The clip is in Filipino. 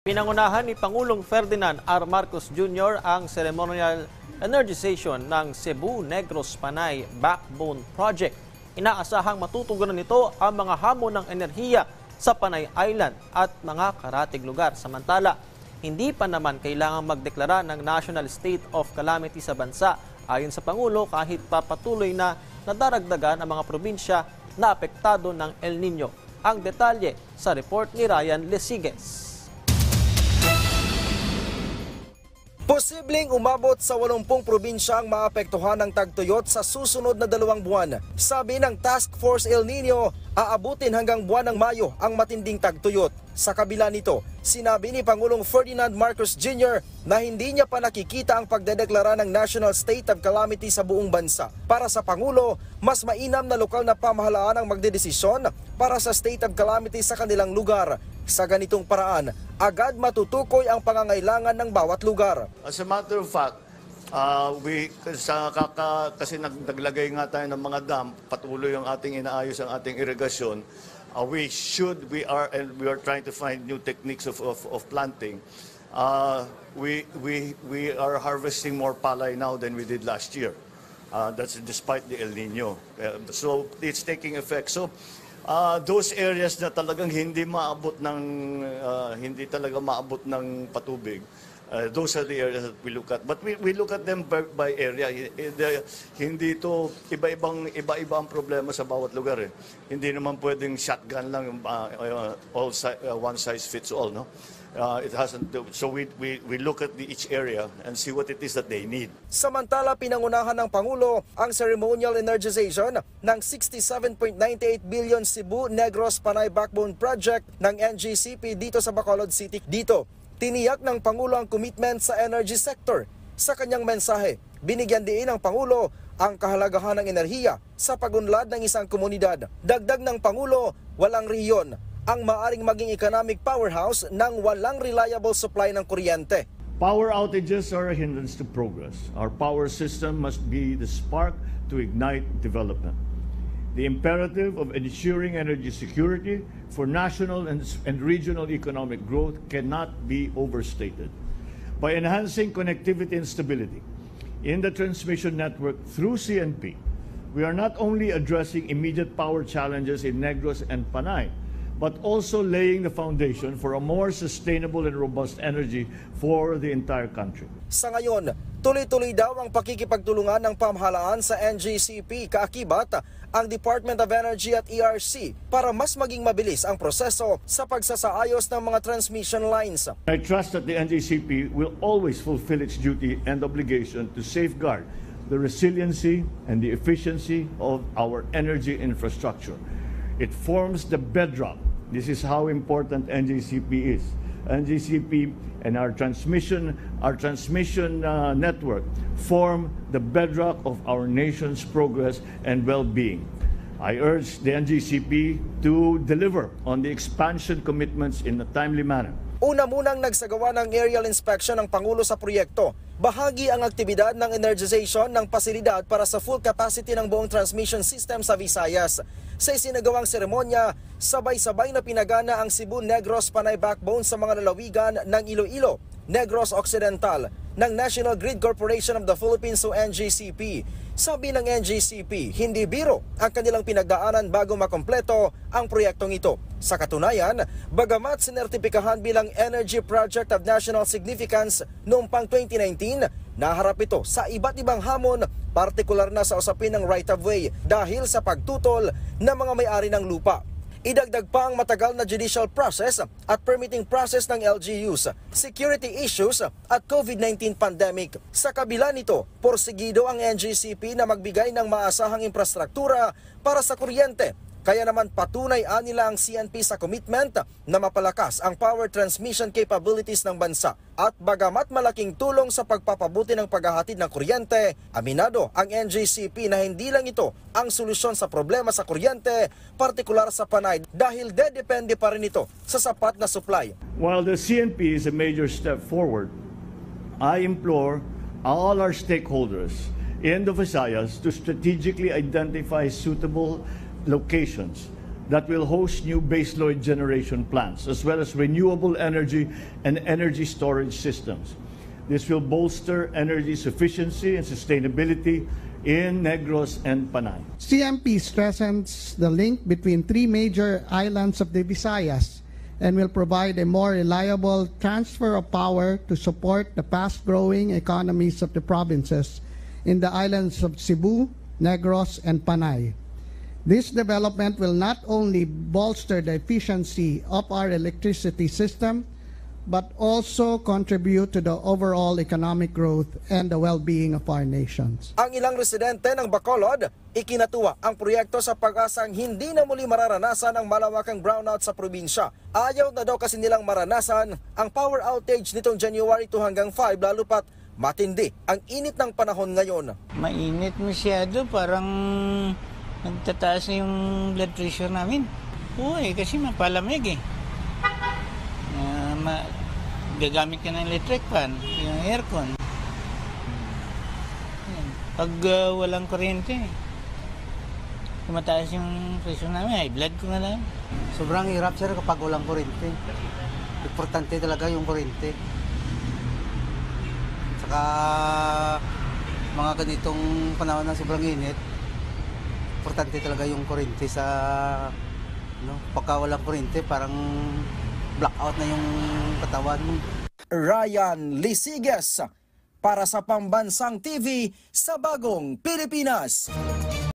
Pinangunahan ni Pangulong Ferdinand R. Marcos Jr. ang ceremonial energization ng Cebu Negros Panay Backbone Project. Inaasahang matutugunan nito ang mga hamon ng enerhiya sa Panay Island at mga karatig lugar. Samantala, hindi pa naman kailangang magdeklara ng National State of Calamity sa bansa. Ayon sa Pangulo, kahit papatuloy na nadaragdagan ang mga probinsya na apektado ng El Nino. Ang detalye sa report ni Ryan Lesigues. Posibleng umabot sa 80 probinsya ang maapektuhan ng tagtuyot sa susunod na 2 buwan. Sabi ng Task Force El Nino, aabutin hanggang buwan ng Mayo ang matinding tagtuyot. Sa kabila nito, sinabi ni Pangulong Ferdinand Marcos Jr. na hindi niya pa nakikita ang pagdedeklara ng National State of Calamity sa buong bansa. Para sa Pangulo, mas mainam na lokal na pamahalaan ang magdedesisyon para sa State of Calamity sa kanilang lugar. Sa ganitong paraan, agad matutukoy ang pangangailangan ng bawat lugar. As a matter of fact, kasi naglagay nga tayo ng mga dam, patuloy ang ating inaayos ang ating irigasyon. We are trying to find new techniques of planting. We are harvesting more palay now than we did last year. That's despite the El Nino. So it's taking effect. So those areas na talagang hindi talaga maabot ng patubig, those are the areas that we look at. But we look at them by area. Hindi to iba-iba ang problema sa bawat lugar eh. Hindi naman pwedeng shotgun lang yung one size fits all, no? It hasn't. So we look at each area and see what it is that they need. Samantala, pinangunahan ng Pangulo ang ceremonial energization ng 67.98 billion Cebu Negros Panay Backbone Project ng NGCP dito sa Bacolod City. Dito, tiniyak ng Pangulo ang commitment sa energy sector. Sa kanyang mensahe, binigyan din ng Pangulo ang kahalagahan ng enerhiya sa pagunlad ng isang komunidad. Dagdag ng Pangulo, walang rehiyon ang maaring maging economic powerhouse ng walang reliable supply ng kuryente. Power outages are a hindrance to progress. Our power system must be the spark to ignite development. The imperative of ensuring energy security for national and regional economic growth cannot be overstated. By enhancing connectivity and stability in the transmission network through CNP, we are not only addressing immediate power challenges in Negros and Panay, but also laying the foundation for a more sustainable and robust energy for the entire country. Sa ngayon, tuloy-tuloy daw ang pakikipagtulungan ng pamahalaan sa NGCP, kaakibat ang Department of Energy at ERC para mas maging mabilis ang proseso sa pagsasaayos ng mga transmission lines. I trust that the NGCP will always fulfill its duty and obligation to safeguard the resiliency and the efficiency of our energy infrastructure. It forms the bedrock. This is how important NGCP is. NGCP and our transmission network form the bedrock of our nation's progress and well-being. I urge the NGCP to deliver on the expansion commitments in a timely manner. Una munang nagsagawa ng aerial inspection ng Pangulo sa proyekto. Bahagi ang aktibidad ng energization ng pasilidad para sa full capacity ng buong transmission system sa Visayas. Sa isinagawang seremonya, sabay-sabay na pinagana ang Cebu Negros Panay Backbone sa mga lalawigan ng Iloilo, Negros Occidental, ng National Grid Corporation of the Philippines o NGCP. Sabi ng NGCP, hindi biro ang kanilang pinagdaanan bago makompleto ang proyektong ito. Sa katunayan, bagamat sinertipikahan bilang Energy Project of National Significance noong pang 2019, naharap ito sa iba't ibang hamon, partikular na sa usapin ng right-of-way dahil sa pagtutol ng mga may-ari ng lupa. Idagdag pa ang matagal na judicial process at permitting process ng LGUs, security issues at COVID-19 pandemic. Sa kabila nito, porsigido ang NGCP na magbigay ng maasahang infrastruktura para sa kuryente. Kaya naman patunay nila ang CNP sa commitment na mapalakas ang power transmission capabilities ng bansa. At bagamat malaking tulong sa pagpapabuti ng paghahatid ng kuryente, aminado ang NGCP na hindi lang ito ang solusyon sa problema sa kuryente, partikular sa Panay, dahil dedepende pa rin ito sa sapat na supply. While the CNP is a major step forward, I implore all our stakeholders in the Visayas to strategically identify suitable locations that will host new baseload generation plants, as well as renewable energy and energy storage systems. This will bolster energy sufficiency and sustainability in Negros and Panay. CMP strengthens the link between three major islands of the Visayas and will provide a more reliable transfer of power to support the fast-growing economies of the provinces in the islands of Cebu, Negros, and Panay. This development will not only bolster the efficiency of our electricity system, but also contribute to the overall economic growth and the well-being of our nations. Ang ilang residente ng Bacolod, ikinatuwa ang proyekto sa pag-asang hindi na muli mararanasan ang malawakang brownout sa probinsya. Ayaw na daw kasi nilang maranasan ang power outage nitong January 2 hanggang 5 lalo pat matindi ang init ng panahon ngayon. Mainit masyado, parang nagtataas na yung blood pressure namin. Oo kasi mapalamig eh. Gagamit ka ng electric fan, yung aircon. Pag walang kuryente, tumataas yung presyo namin, high blood ko na lang. Sobrang hirap sir kapag walang kuryente. Importante talaga yung kuryente. Saka mga ganitong panahon na sobrang init, importante talaga yung kuryente sa pagka walang kuryente parang blackout na yung katawan mo. Ryan Lisiges para sa Pambansang TV sa Bagong Pilipinas.